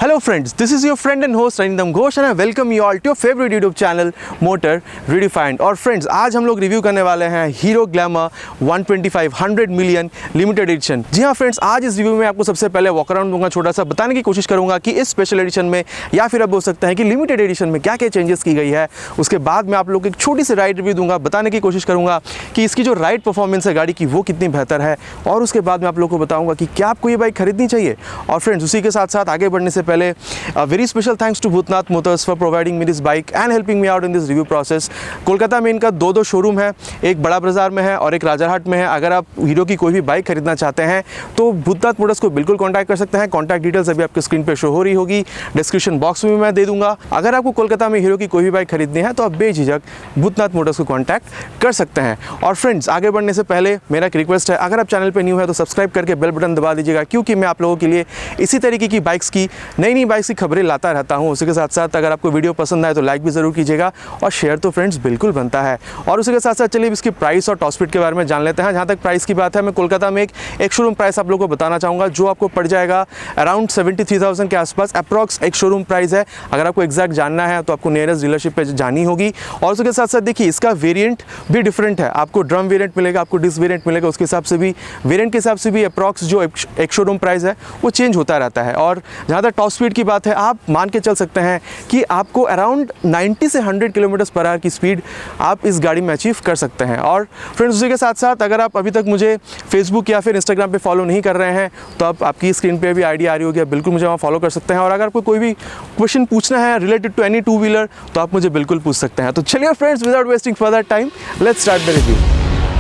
Hello friends, this is your friend and host Ranindam Ghosh and I welcome you all to your favorite YouTube channel Motor Redefined। और friends आज हम लोग review करने वाले हैं Hero glamour 125 100 million limited edition. जी हाँ friends, आज इस रिव्यू में आपको सबसे पहले वॉक अराउंड दूंगा, छोटा सा बताने की कोशिश करूंगा कि इस स्पेशल एडिशन में या फिर आप बोल सकते हैं कि लिमिटेड एडिशन में क्या क्या चेंजेस की गई है। उसके बाद मैं आप लोग एक छोटी सी राइड रिव्यू दूंगा, बताने की कोशिश करूंगा कि इसकी जो राइड परफॉर्मेंस है गाड़ी की वो कितनी बेहतर है। और उसके बाद मैं आप लोग को बताऊंगा कि क्या आपको ये बाइक खरीदनी चाहिए। और फ्रेंड्स उसी के साथ साथ आगे बढ़ने से पहले very special thanks to Bhootnath motors for providing me this bike and helping me out in this review process. Kolkata में इनका दो शोरूम है, एक बड़ा बाजार में है और एक राजारहाट में है। अगर आप हीरो की कोई भी बाइक खरीदना चाहते हैं तो भूतनाथ मोटर्स को बिल्कुल कॉन्टैक्ट कर सकते हैं। कॉन्टैक्ट डिटेल्स अभी आपके स्क्रीन पे शो हो रही होगी, डिस्क्रिप्शन बॉक्स में मैं दे दूंगा। अगर आपको कोलकाता में हीरो की कोई भी बाइक खरीदनी है तो आप बेझिझक भूतनाथ मोटर्स को कॉन्टैक्ट कर सकते हैं। और फ्रेंड्स आगे बढ़ने से पहले मेरा एक रिक्वेस्ट है, अगर आप चैनल पर न्यू है तो सब्सक्राइब करके बेल बटन दबा दीजिएगा, क्योंकि मैं आप लोगों के लिए इसी तरीके की बाइक्स की नई बाइक्स की खबरें लाता रहता हूं। उसी के साथ साथ अगर आपको वीडियो पसंद आए तो लाइक भी ज़रूर कीजिएगा और शेयर तो फ्रेंड्स बिल्कुल बनता है। और उसी के साथ साथ चलिए इसकी प्राइस और टॉप स्पीड के बारे में जान लेते हैं। जहाँ तक प्राइस की बात है, मैं कोलकाता में एक शोरूम प्राइस आप लोगों को बताना चाहूँगा जो आपको पड़ जाएगा अराउंड 73,000 के आसपास अप्रॉक्स एक शोरूम प्राइस है। अगर आपको एग्जैक्ट जानना है तो आपको नियरेस्ट डीलरशिप पे जानी होगी। और उसके साथ साथ देखिए इसका वेरिएंट भी डिफरेंट है, आपको ड्रम वेरिएंट मिलेगा, आपको डिस्क वेरिएंट मिलेगा। उसके हिसाब से भी वेरिएंट के हिसाब से भी अप्रॉक्स जो एक शोरूम प्राइस है वो चेंज होता रहता है। और जहाँ तक टॉप स्पीड की बात है, आप मान के चल सकते हैं कि आपको अराउंड 90 से 100 किलोमीटर पर आवर की स्पीड आप इस गाड़ी में अचीव कर सकते हैं। और फ्रेंड्स उसी के साथ साथ अगर आप अभी तक मुझे फेसबुक या फिर इंस्टाग्राम पे फॉलो नहीं कर रहे हैं तो आपकी स्क्रीन पे भी आईडी आ रही होगी, बिल्कुल मुझे वहाँ फॉलो कर सकते हैं। और अगर आपको कोई भी क्वेश्चन पूछना है related to any two wheeler तो आप मुझे बिल्कुल पूछ सकते हैं। तो चलिए friends, without wasting further time let's start the review.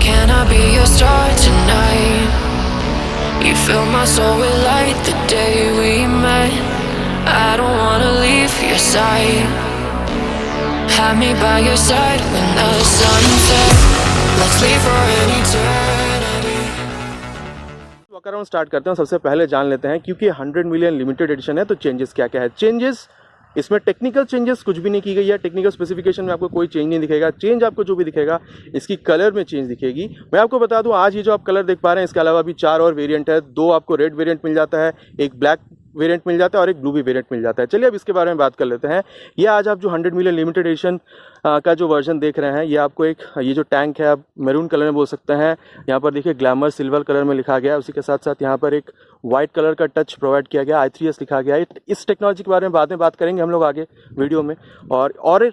Can I be your star tonight? You fill my soul with light the day we met. I don't wanna leave your side. Have me by your side when the sun sets. Let's leave for an eternity. Walk around start करते हैं। सबसे पहले जान लेते हैं, क्योंकि 100 million limited addition है तो चेंजेस क्या क्या है। चेंजेस इसमें टेक्निकल चेंजेस कुछ भी नहीं की गई है। टेक्निकल स्पेसिफिकेशन में आपको कोई चेंज नहीं दिखेगा। चेंज आपको जो भी दिखेगा इसकी कलर में चेंज दिखेगी। मैं आपको बता दूं, आज ये जो आप कलर देख पा रहे हैं इसके अलावा भी 4 और वेरिएंट है। 2 आपको रेड वेरिएंट मिल जाता है, एक ब्लैक वेरिएंट मिल जाता है और एक ब्लू भी वेरिएंट मिल जाता है। चलिए अब इसके बारे में बात कर लेते हैं। ये आज आप जो 100 मिलियन लिमिटेड एडिशन का जो वर्जन देख रहे हैं, ये आपको ये जो टैंक है आप मैरून कलर में बोल सकते हैं। यहाँ पर देखिए ग्लैमर सिल्वर कलर में लिखा गया है। उसी के साथ साथ यहाँ पर एक वाइट कलर का टच प्रोवाइड किया गया, i3s लिखा गया है। इस टेक्नोलॉजी के बारे में बाद में बात करेंगे हम लोग आगे वीडियो में। और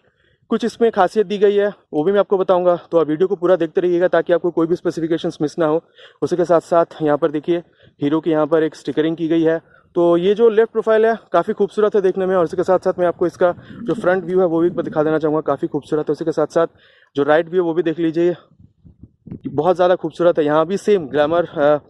कुछ इसमें खासियत दी गई है वो भी मैं आपको बताऊंगा, तो आप वीडियो को पूरा देखते रहिएगा ताकि आपको कोई भी स्पेसिफिकेशंस मिस ना हो। उसी के साथ साथ यहाँ पर देखिए हीरो की यहाँ पर एक स्टिकरिंग की गई है। तो ये जो लेफ्ट प्रोफाइल है काफ़ी खूबसूरत है देखने में। और इसके साथ साथ मैं आपको इसका जो फ्रंट व्यू है वो भी दिखा देना चाहूँगा, काफ़ी खूबसूरत है। उसी के साथ साथ जो राइट व्यू है वो भी देख लीजिए, बहुत ज़्यादा खूबसूरत है। यहाँ भी सेम ग्लैमर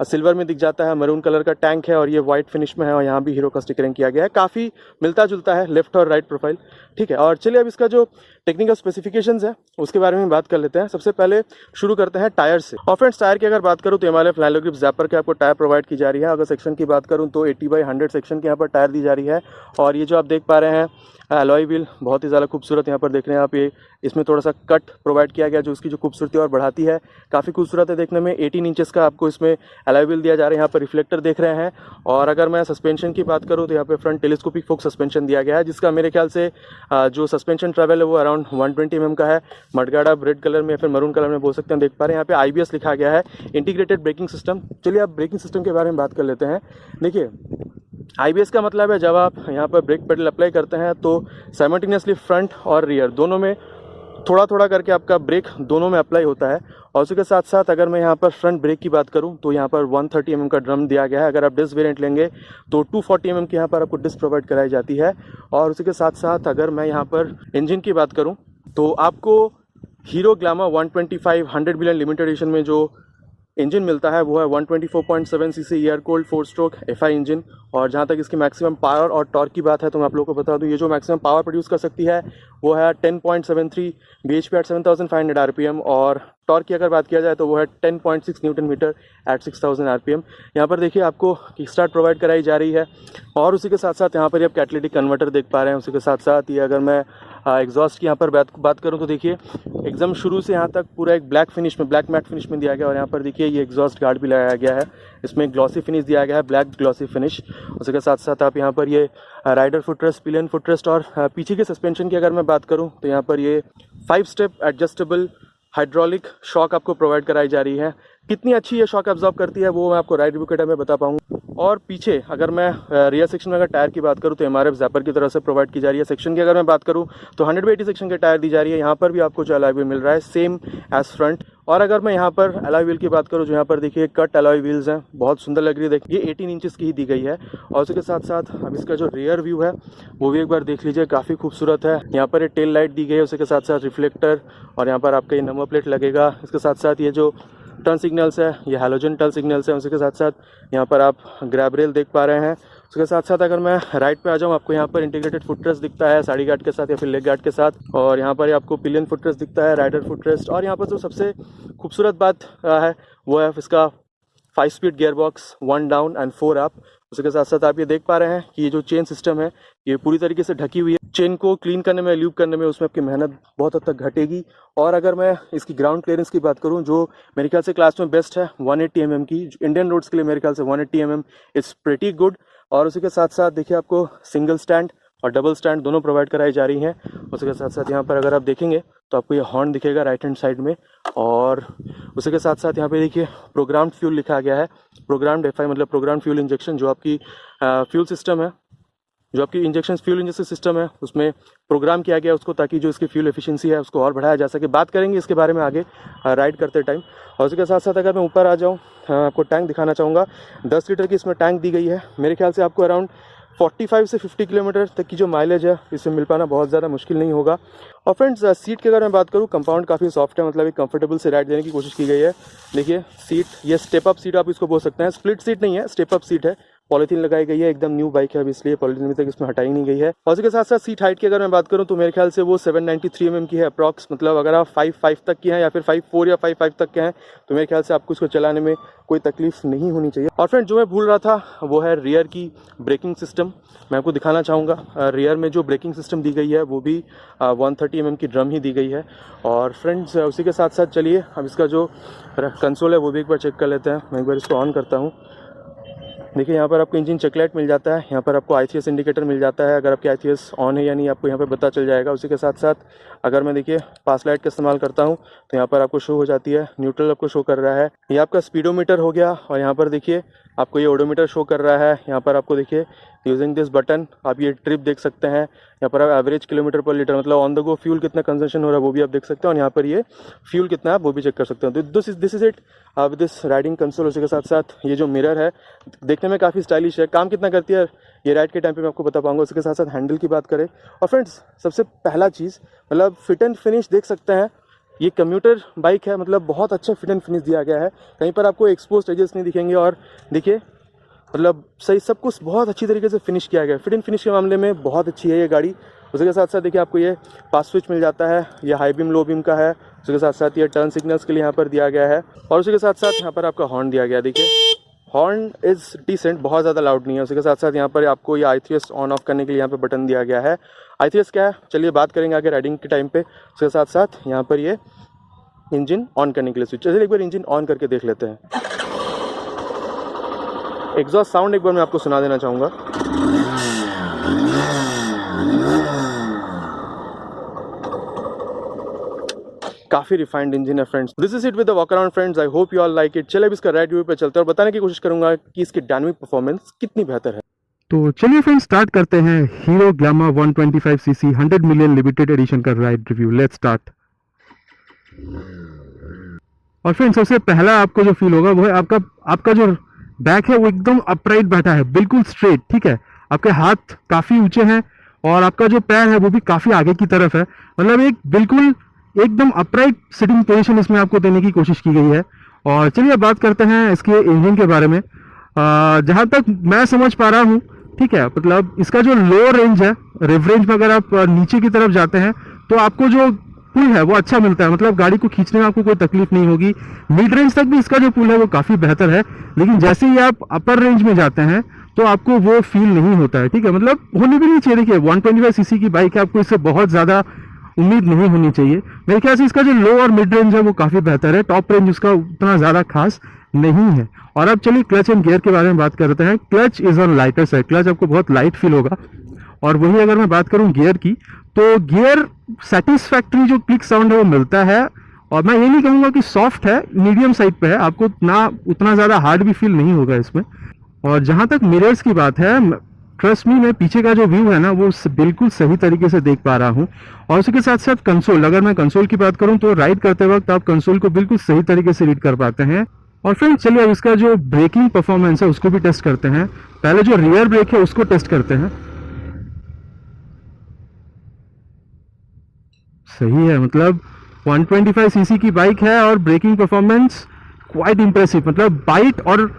सिल्वर में दिख जाता है, मरून कलर का टैंक है और ये वाइट फिनिश में है। और यहाँ भी हीरो का स्टिकरिंग किया गया है, काफ़ी मिलता जुलता है लेफ्ट और राइट प्रोफाइल, ठीक है। और चलिए अब इसका जो टेक्निकल स्पेसिफिकेशंस है उसके बारे में बात कर लेते हैं। सबसे पहले शुरू करते हैं टायर से। और फ्रेंड्स टायर की अगर बात करूँ तो हिमालय फ्लैलो ग्रिप ज़ैपर के आपको टायर प्रोवाइड की जा रही है। अगर सेक्शन की बात करूँ तो 80/100 सेक्शन के यहाँ पर टायर दी जा रही है। और ये जो आप देख पा रहे हैं अलॉय व्हील बहुत ही ज़्यादा खूबसूरत यहाँ पर देख रहे हैं आप। ये इसमें थोड़ा सा कट प्रोवाइड किया गया जो उसकी जो खूबसूरती और बढ़ाती है, काफ़ी खूबसूरत है देखने में। 18 इंचेस का आपको इसमें अलॉय व्हील दिया जा रहा है। यहाँ पर रिफ्लेक्टर देख रहे हैं। और अगर मैं सस्पेंशन की बात करूँ तो यहाँ पे फ्रंट टेलीस्कोपिक फोक सस्पेंशन दिया गया है, जिसका मेरे ख्याल से जो सस्पेंशन ट्रैवल है वो अराउंड 120 mm का है। मडगार्ड आप रेड कलर में या फिर मरून कलर में बोल सकते हैं, देख पा रहे हैं। यहाँ पे IBS लिखा गया है, इंटीग्रेटेड ब्रेकिंग सिस्टम। चलिए अब ब्रेकिंग सिस्टम के बारे में बात कर लेते हैं। देखिए IBS का मतलब है जब आप यहाँ पर ब्रेक पेडल अप्लाई करते हैं तो साइमल्टेनियसली फ्रंट और रियर दोनों में थोड़ा थोड़ा करके आपका ब्रेक दोनों में अप्लाई होता है। और उसके साथ साथ अगर मैं यहाँ पर फ्रंट ब्रेक की बात करूँ तो यहाँ पर 130 mm का ड्रम दिया गया है। अगर आप डिस्क वेरिएंट लेंगे तो 240 mm की यहाँ पर आपको डिस्क प्रोवाइड कराई जाती है। और उसके साथ साथ अगर मैं यहाँ पर इंजन की बात करूँ तो आपको hero glamour 125 100 million limited addition में जो इंजन मिलता है वो है 124.7 cc air cold 4 stroke FI engine. और जहाँ तक इसकी मैक्सिमम पावर और टॉर्क की बात है तो मैं आप लोगों को बता दूँ, ये जो मैक्सिमम पावर प्रोड्यूस कर सकती है वो है 10.73 bhp एट 7500 RPM। और टॉर्क की अगर बात किया जाए तो वो है 10.6 न्यूटन मीटर एट 6000 RPM। यहाँ पर देखिए आपको किक स्टार्ट प्रोवाइड कराई जा रही है। और उसी के साथ साथ यहाँ पर आप कैटलिटिक कन्वर्टर देख पा रहे हैं। उसी के साथ साथ ये अगर मैं एग्जॉस्ट की यहाँ पर बात करूँ तो देखिए एकदम शुरू से यहाँ तक पूरा एक ब्लैक फिनिश में, ब्लैक मैट फिनिश में दिया गया। और यहाँ पर देखिए ये एग्जॉस्ट गार्ड भी लगाया गया है, इसमें ग्लॉसी फिनिश दिया गया है, ब्लैक ग्लॉसी फिनिश। उसके साथ साथ आप यहाँ पर ये राइडर फुटरेस्ट, पिलियन फुटरेस्ट और पीछे के सस्पेंशन की अगर मैं बात करूँ तो यहाँ पर ये 5 स्टेप एडजस्टेबल हाइड्रोलिक शॉक आपको प्रोवाइड कराई जा रही है। कितनी अच्छी ये शॉक एब्जॉर्ब करती है वो मैं आपको राइड रिव्यू के टाइम में बता पाऊंगा। और पीछे अगर मैं रियर सेक्शन में अगर टायर की बात करूँ तो MRF ज़ैपर की तरफ से प्रोवाइड की जा रही है। सेक्शन की अगर मैं बात करूँ तो 100/80 सेक्शन के टायर दी जा रही है। यहाँ पर भी आपको जो अलॉय व्हील मिल रहा है सेम एज फ्रंट। और अगर मैं यहाँ पर अलॉय व्हील की बात करूँ, जो यहाँ पर देखिए कट अलॉय व्हील्स हैं, बहुत सुंदर लग रही है। देखिए 18 इंचेस की ही दी गई है। और उसके साथ साथ अब इसका जो रियर व्यू है वो भी एक बार देख लीजिए, काफ़ी खूबसूरत है। यहाँ पर एक टेल लाइट दी गई है, उसके साथ साथ रिफ्लेक्टर और यहाँ पर आपका ये नंबर प्लेट लगेगा। इसके साथ साथ ये जो टर्न सिग्नल्स है ये हैलोजन टर्न सिग्नल्स हैं। उसके साथ साथ यहाँ पर आप ग्रैब रेल देख पा रहे हैं। उसके साथ साथ अगर मैं राइट पे आ जाऊँ, आपको यहाँ पर इंटीग्रेटेड फुटरेस्ट दिखता है साइड गार्ड के साथ या फिर लेग गार्ड के साथ। और यहाँ पर आपको पिलियन फुटरेस्ट दिखता है, राइडर फुटरेस्ट। और यहाँ पर जो सबसे खूबसूरत बात है वो है इसका 5 speed gear box, 1 down and 4 up. उसके साथ साथ आप ये देख पा रहे हैं कि ये जो चेन सिस्टम है ये पूरी तरीके से ढकी हुई है। चेन को क्लीन करने में, ल्यूब करने में उसमें आपकी मेहनत बहुत हद तक घटेगी। और अगर मैं इसकी ग्राउंड क्लियरेंस की बात करूं, जो मेरे ख्याल से क्लास में बेस्ट है 180 mm की, इंडियन रोड्स के लिए मेरे ख्याल से 180 mm इज़ प्रेटी गुड। और उसी के साथ साथ देखिए आपको सिंगल स्टैंड और डबल स्टैंड दोनों प्रोवाइड कराई जा रही हैं। उसके साथ साथ यहाँ पर अगर आप देखेंगे तो आपको ये हॉर्न दिखेगा राइट हैंड साइड में। और उसी के साथ साथ यहाँ पे देखिए प्रोग्राम्ड फ्यूल लिखा गया है। प्रोग्राम्ड FI मतलब प्रोग्राम्ड फ्यूल इंजेक्शन। जो आपकी फ्यूल सिस्टम है, जो आपकी फ्यूल इंजेक्शन सिस्टम है उसमें प्रोग्राम किया गया उसको, ताकि जो इसकी फ्यूल एफिशिएंसी है उसको और बढ़ाया जा सके। बात करेंगे इसके बारे में आगे राइड करते टाइम। और उसके साथ साथ अगर मैं ऊपर आ जाऊँ, आपको टैंक दिखाना चाहूँगा। 10 लीटर की इसमें टैंक दी गई है। मेरे ख्याल से आपको अराउंड 45 से 50 किलोमीटर तक की जो माइलेज है इसमें मिल पाना बहुत ज़्यादा मुश्किल नहीं होगा। और फ्रेंड्स सीट की अगर मैं बात करूँ, कंपाउंड काफ़ी सॉफ्ट है, मतलब एक कंफर्टेबल से राइड देने की कोशिश की गई है। देखिए सीट, ये स्टेप अप सीट आप इसको बोल सकते हैं, स्प्लिट सीट नहीं है, स्टेप अप सीट है। पॉलीथीन लगाई गई है, एकदम न्यू बाइक है, अब इसलिए पॉलीथीन अभी तक इसमें हटाई नहीं गई है। और उसके साथ साथ सीट हाइट की अगर मैं बात करूं तो मेरे ख्याल से वो 793 mm की है अप्रॉक्स। मतलब अगर आप 5'5" तक की हैं या फिर 5'4" या 5'5" तक के हैं तो मेरे ख्याल से आपको इसको चलाने में कोई तकलीफ नहीं होनी चाहिए। और फ्रेंड जो मैं भूल रहा था वो है रियर की ब्रेकिंग सिस्टम। मैं आपको दिखाना चाहूँगा, रियर में जो ब्रेकिंग सिस्टम दी गई है वो भी 130 mm की ड्रम ही दी गई है। और फ्रेंड्स उसी के साथ साथ चलिए अब इसका जो कंसोल है वो भी एक बार चेक कर लेते हैं। मैं एक बार इसको ऑन करता हूँ। देखिए यहाँ पर आपको इंजन चेकलाइट मिल जाता है, यहाँ पर आपको ICS इंडिकेटर मिल जाता है। अगर आपकी ICS ऑन है या नहीं आपको यहाँ पर पता चल जाएगा। उसी के साथ साथ अगर मैं देखिए पास लाइट का इस्तेमाल करता हूँ तो यहाँ पर आपको शो हो जाती है, न्यूट्रल आपको शो कर रहा है। ये आपका स्पीडोमीटर हो गया। और यहाँ पर देखिए आपको ये ओडोमीटर शो कर रहा है। यहाँ पर आपको देखिए यूजिंग दिस बटन आप ये ट्रिप देख सकते हैं। यहाँ पर आप एवरेज किलोमीटर पर लीटर मतलब ऑन द गो फ्यूल कितना कंजम्पशन हो रहा है वो भी आप देख सकते हैं। और यहाँ पर ये फ्यूल कितना है वो भी चेक कर सकते हैं। तो this is it with this riding console. उसके साथ साथ ये जो मिरर है देखने में काफ़ी स्टाइलिश है। काम कितना करती है ये राइड के टाइम पे मैं आपको बता पाऊंगा। उसके साथ साथ हैंडल की बात करें और फ्रेंड्स सबसे पहला चीज़ मतलब फिट एंड फिनिश देख सकते हैं। ये कम्यूटर बाइक है, मतलब बहुत अच्छा फिट एंड फिनिश दिया गया है। कहीं पर आपको एक्सपोज्ड एजेस नहीं दिखेंगे। और देखिए मतलब सही सब कुछ बहुत अच्छी तरीके से फिनिश किया गया है। फिट एंड फिनिश के मामले में बहुत अच्छी है ये गाड़ी। उसके साथ साथ देखिए आपको ये पास स्विच मिल जाता है, ये हाई बीम लो बीम का है। उसके साथ साथ ये टर्न सिग्नल्स के लिए यहाँ पर दिया गया है। और उसके साथ साथ यहाँ पर आपका हॉर्न दिया गया है। देखिए हॉर्न इज़ डिसेंट, बहुत ज़्यादा लाउड नहीं है। उसके साथ साथ यहाँ पर आपको ये I3S ऑन ऑफ करने के लिए यहाँ पर बटन दिया गया है। I3S क्या है चलिए बात करेंगे आगे राइडिंग के टाइम पे। उसके साथ साथ यहाँ पर ये इंजन ऑन करने के लिए स्विच। चलिए एक बार इंजन ऑन करके देख लेते हैं। एग्जॉस्ट साउंड एक बार मैं आपको सुना देना चाहूँगा। काफ़ी रिफाइंड इंजन है friends. This is it with the walk around friends. I hope you all like it. चलिए अब इसका राइड रिव्यू पे चलते हैं और बताने की कोशिश करूंगा कि इसकी डायनामिक परफॉर्मेंस कितनी बेहतर है। तो चलिए फ्रेंड्स स्टार्ट करते हैं Hero glamour 125cc 100 million limited addition का राइड रिव्यू। Let's start. और फ्रेंड्स सबसे पहला आपको जो फील होगा वो है आपका जो बैक है वो एकदम अपराइट बैठा है, बिल्कुल स्ट्रेट। ठीक है, आपके हाथ काफी ऊंचे हैं और आपका जो पैर है वो भी काफी आगे की तरफ है। मतलब एक बिल्कुल एकदम अपराइट सिटिंग पोजीशन इसमें आपको देने की कोशिश की गई है। और चलिए बात करते हैं इसके इंजन के बारे में। जहां तक मैं समझ पा रहा हूँ, ठीक है, मतलब इसका जो लो रेंज है, रिव रेंज में अगर आप नीचे की तरफ जाते हैं तो आपको जो पुल है वो अच्छा मिलता है। मतलब गाड़ी को खींचने में आपको कोई तकलीफ नहीं होगी। मिड रेंज तक भी इसका जो पुल है वो काफी बेहतर है। लेकिन जैसे ही आप अपर रेंज में जाते हैं तो तो आपको वो फील नहीं होता है, ठीक है। मतलब होनी भी नहीं चाहिए। देखिए 125 सीसी की बाइक है, आपको इससे बहुत ज़्यादा उम्मीद नहीं होनी चाहिए। मेरे ख्याल से इसका जो लो और मिड रेंज है वो काफ़ी बेहतर है, टॉप रेंज उसका उतना ज़्यादा खास नहीं है। और अब चलिए क्लच एंड गियर के बारे में बात करते हैं। Clutch is on lighter side, clutch आपको बहुत लाइट फील होगा। और वही अगर मैं बात करूँ गियर की, तो गियर सेटिस्फैक्ट्री जो क्लिक साउंड है वो मिलता है। और मैं ये नहीं कहूँगा कि सॉफ्ट है, मीडियम साइड पे है, आपको उतना ज़्यादा हार्ड भी फील नहीं होगा इसमें। और जहाँ तक मिरर्स की बात है, ट्रस्ट मी, मैं पीछे का जो व्यू है ना वो बिल्कुल सही तरीके से देख पा रहा हूँ। और उसके साथ साथ कंसोल, अगर मैं कंसोल की बात करूँ तो राइड करते वक्त आप कंसोल को बिल्कुल सही तरीके से रीड कर पाते हैं। और फ्रेंड्स चलिए अब इसका जो ब्रेकिंग परफॉर्मेंस है उसको भी टेस्ट करते हैं। पहले जो रियर ब्रेक है उसको टेस्ट करते हैं। सही है, मतलब 125 सीसी की बाइक है और ब्रेकिंग परफॉर्मेंस क्वाइट इंप्रेसिव। मतलब बाइट और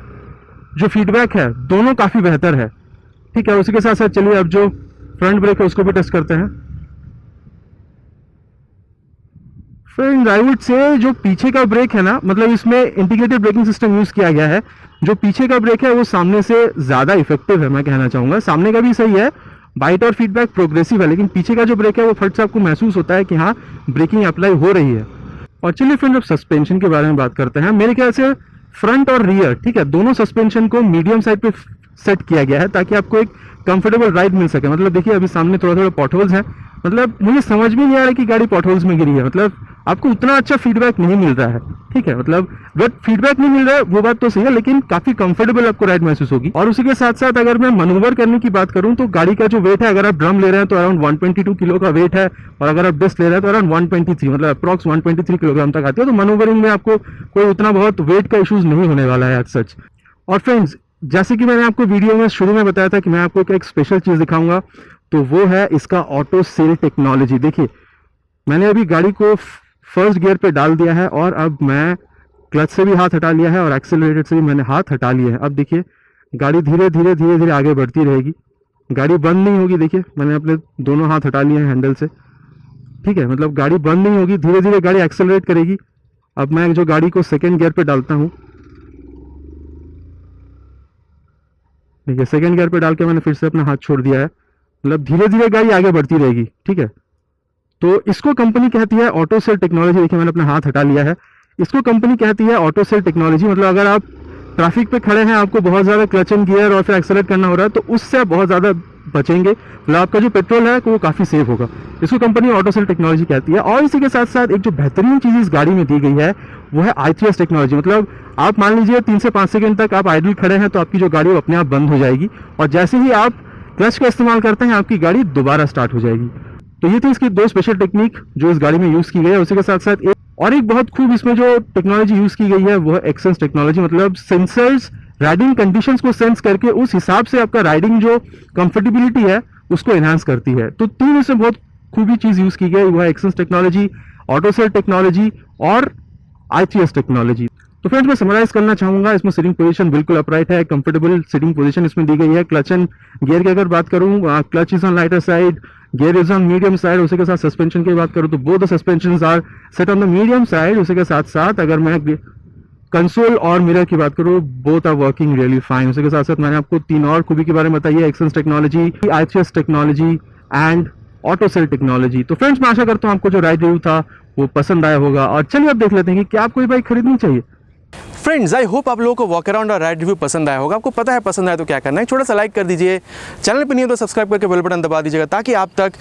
जो फीडबैक है दोनों काफ़ी बेहतर है, ठीक है। उसी के साथ साथ चलिए अब जो फ्रंट ब्रेक है उसको भी टेस्ट करते हैं। फ्रेंड्स आई वुड से जो पीछे का ब्रेक है ना, मतलब इसमें इंटीग्रेटेड ब्रेकिंग सिस्टम यूज किया गया है। जो पीछे का ब्रेक है वो सामने से ज़्यादा इफेक्टिव है, मैं कहना चाहूँगा। सामने का भी सही है, बाइट और फीडबैक प्रोग्रेसिव है, लेकिन पीछे का जो ब्रेक है वो फट से आपको महसूस होता है कि हाँ ब्रेकिंग अप्लाई हो रही है। और चलिए फ्रेंड्स अब सस्पेंशन के बारे में बात करते हैं। मेरे ख्याल से फ्रंट और रियर, ठीक है, दोनों सस्पेंशन को मीडियम साइड पे सेट किया गया है ताकि आपको एक कंफर्टेबल राइड मिल सके। मतलब देखिए अभी सामने थोड़ा थोड़ा पॉटहोल्स हैं, मतलब मुझे समझ में नहीं आ रहा कि गाड़ी पॉटहोल्स में गिरी है। मतलब आपको उतना अच्छा फीडबैक नहीं मिल रहा है, ठीक है। मतलब बट फीडबैक नहीं मिल रहा है वो बात तो सही है, लेकिन काफी कंफर्टेबल आपको राइड महसूस होगी। और उसी के साथ साथ अगर मैं मनूवर करने की बात करूं तो गाड़ी का जो वेट है, अगर आप ड्रम ले रहे हैं तो अराउंड 122 किलो का वेट है, और अगर आप डिस्क ले रहे हैं तो अराउंड 123, मतलब अप्रॉक्स 123 किलोग्राम तक आती है। तो मनूवरिंग में आपको कोई उतना बहुत वेट का इशूज नहीं होने वाला है एज सच। और फ्रेंड्स जैसे कि मैंने आपको वीडियो में शुरू में बताया था कि मैं आपको एक स्पेशल चीज दिखाऊंगा, तो वो है इसका ऑटो सेल टेक्नोलॉजी। देखिए मैंने अभी गाड़ी को फर्स्ट गियर पे डाल दिया है और अब मैं क्लच से भी हाथ हटा लिया है और एक्सेलरेटर से भी मैंने हाथ हटा लिया है। अब देखिए गाड़ी धीरे धीरे धीरे धीरे आगे बढ़ती रहेगी, गाड़ी बंद नहीं होगी। देखिए मैंने अपने दोनों हाथ हटा लिए हैं हैंडल से, ठीक है। मतलब गाड़ी बंद नहीं होगी, धीरे धीरे गाड़ी एक्सेलरेट करेगी। अब मैं जो गाड़ी को सेकेंड गियर पे डालता हूँ, देखिए सेकेंड गियर पे डाल के मैंने फिर से अपना हाथ छोड़ दिया है। मतलब धीरे धीरे गाड़ी आगे बढ़ती रहेगी, ठीक है। तो इसको कंपनी कहती है ऑटो सेल टेक्नोलॉजी। देखिए मैंने अपना हाथ हटा लिया है, इसको कंपनी कहती है ऑटो सेल टेक्नोलॉजी। मतलब अगर आप ट्रैफिक पे खड़े हैं, आपको बहुत ज़्यादा क्लच एंड गियर और फिर एक्सेलरेट करना हो रहा है, तो उससे आप बहुत ज़्यादा बचेंगे। मतलब आपका जो पेट्रोल है वो काफ़ी सेफ होगा। इसको कंपनी ऑटो सेल टेक्नोलॉजी कहती है। और इसी के साथ साथ एक जो बेहतरीन चीज़ इस गाड़ी में दी गई है वो है I3S टेक्नोलॉजी। मतलब आप मान लीजिए 3 से 5 सेकंड तक आप आइडल खड़े हैं तो आपकी जो गाड़ी वो अपने आप बंद हो जाएगी, और जैसे ही आप क्लच का इस्तेमाल करते हैं आपकी गाड़ी दोबारा स्टार्ट हो जाएगी। तो ये थी इसकी दो स्पेशल टेक्निक जो इस गाड़ी में यूज की गई है। उसी के साथ साथ एक बहुत खूब इसमें जो टेक्नोलॉजी यूज की गई है वो है एक्सेंस टेक्नोलॉजी। मतलब सेंसर्स राइडिंग कंडीशंस को सेंस करके उस हिसाब से आपका राइडिंग जो कंफर्टेबिलिटी है उसको एनहांस करती है। तो 3 इसमें बहुत खूबी चीज यूज की गई, वो है Xsens technology, auto sail technology और I3S टेक्नोलॉजी। तो फ्रेंड्स मैं समराइज करना चाहूंगा, इसमें सिटिंग पोजीशन बिल्कुल अपराइट है, कंफर्टेबल सिटिंग पोजीशन इसमें दी गई है। क्लच एंड गियर की अगर बात करूं, clutch is on lighter side, gear is on medium side. उसी के साथ सस्पेंशन की बात करूं तो both the suspensions are set on the medium side. उसी के साथ साथ अगर मैं कंसोल और मिरर की बात करूं, both are working really fine. उसी के साथ साथ मैंने आपको 3 और खूबी के बारे में बताई है, Xsens technology, I3S technology and auto sail technology. तो फ्रेंड्स मैं आशा करता हूं आपको जो राइड रिव्यू था वो पसंद आया होगा। और चलिए अब देख लेते हैं कि क्या आपको ये बाइक खरीदनी चाहिए। फ्रेंड्स आई होप आप लोगों को वॉक अराउंड और राइड रिव्यू पसंद आया होगा। आपको पता है पसंद आया तो क्या करना है, छोटा सा लाइक कर दीजिए, चैनल पर नहीं हो तो सब्सक्राइब करके बेल बटन दबा दीजिएगा ताकि आप तक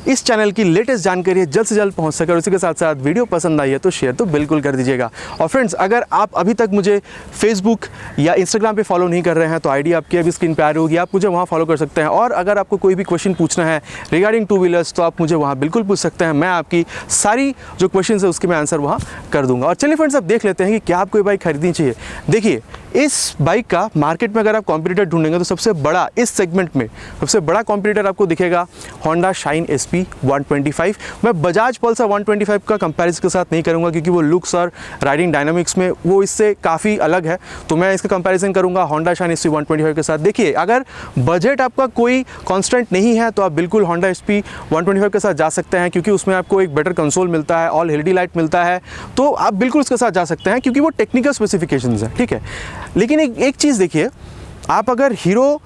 इस चैनल की लेटेस्ट जानकारी जल्द से जल्द पहुंच सके। और उसी के साथ साथ वीडियो पसंद आई है तो शेयर तो बिल्कुल कर दीजिएगा। और फ्रेंड्स अगर आप अभी तक मुझे फेसबुक या इंस्टाग्राम पे फॉलो नहीं कर रहे हैं तो आईडी आपकी अभी स्क्रीन पे आ रही होगी, आप मुझे वहाँ फॉलो कर सकते हैं। और अगर आपको कोई भी क्वेश्चन पूछना है रिगार्डिंग 2 व्हीलर्स तो आप मुझे वहाँ बिल्कुल पूछ सकते हैं, मैं आपकी सारी जो क्वेश्चन है उसके मैं आंसर वहाँ कर दूँगा। और चलिए फ्रेंड्स अब देख लेते हैं कि क्या आपको ये बाइक खरीदनी चाहिए। देखिए इस बाइक का मार्केट में अगर आप कॉम्पिटिटर ढूंढेंगे तो सबसे बड़ा इस सेगमेंट में सबसे बड़ा कॉम्पिटिटर आपको दिखेगा होंडा शाइन SP 125। मैं बजाज पल्सर 125 का कंपैरिजन के साथ नहीं करूंगा क्योंकि वो लुक्स और राइडिंग डायनामिक्स में वो इससे काफ़ी अलग है, तो मैं इसका कंपैरिजन करूंगा होंडा शाइन SP 125 के साथ। देखिए अगर बजट आपका कोई कॉन्स्टेंट नहीं है तो आप बिल्कुल होंडा SP 125 के साथ जा सकते हैं क्योंकि उसमें आपको एक बेटर कंसोल मिलता है, ऑल LED लाइट मिलता है, तो आप बिल्कुल उसके साथ जा सकते हैं क्योंकि वो टेक्निकल स्पेसिफिकेशंस है, ठीक है। लेकिन एक चीज़ देखिए, आप अगर हीरो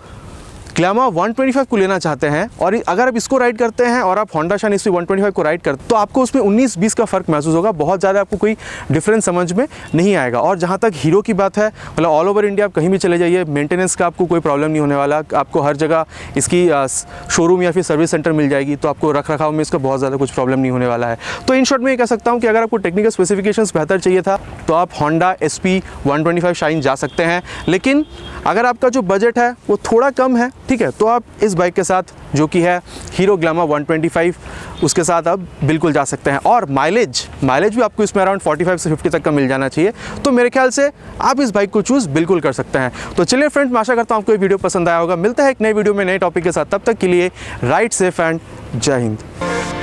ग्लैमा 125 को लेना चाहते हैं और अगर आप इसको राइड करते हैं और आप होंडा शाइन एसपी 125 को राइड करते हैं तो आपको उसमें 19-20 का फ़र्क महसूस होगा, बहुत ज़्यादा आपको कोई डिफरेंस समझ में नहीं आएगा। और जहाँ तक हीरो की बात है, मतलब ऑल ओवर इंडिया आप कहीं भी चले जाइए, मेंटेनेंस का आपको कोई प्रॉब्लम नहीं होने वाला, आपको हर जगह इसकी शोरूम या फिर सर्विस सेंटर मिल जाएगी, तो आपको रख रखाव में इसका बहुत ज़्यादा कुछ प्रॉब्लम नहीं होने वाला है। तो इन शॉर्ट में ये कह सकता हूँ कि अगर आपको टेक्निकल स्पेसिफिकेशंस बेहतर चाहिए था तो आप होंडा एसपी 125 शाइन जा सकते हैं, लेकिन अगर आपका जो बजट है वो थोड़ा कम है, ठीक है, तो आप इस बाइक के साथ जो कि है हीरो ग्लैमा 125 उसके साथ आप बिल्कुल जा सकते हैं। और माइलेज भी आपको इसमें अराउंड 45 से 50 तक का मिल जाना चाहिए, तो मेरे ख्याल से आप इस बाइक को चूज़ बिल्कुल कर सकते हैं। तो चलिए फ्रेंड्स, मैं आशा करता हूँ आपको ये वीडियो पसंद आया होगा। मिलता है एक नए वीडियो में नए टॉपिक के साथ, तब तक के लिए राइड सेफ एंड जय हिंद।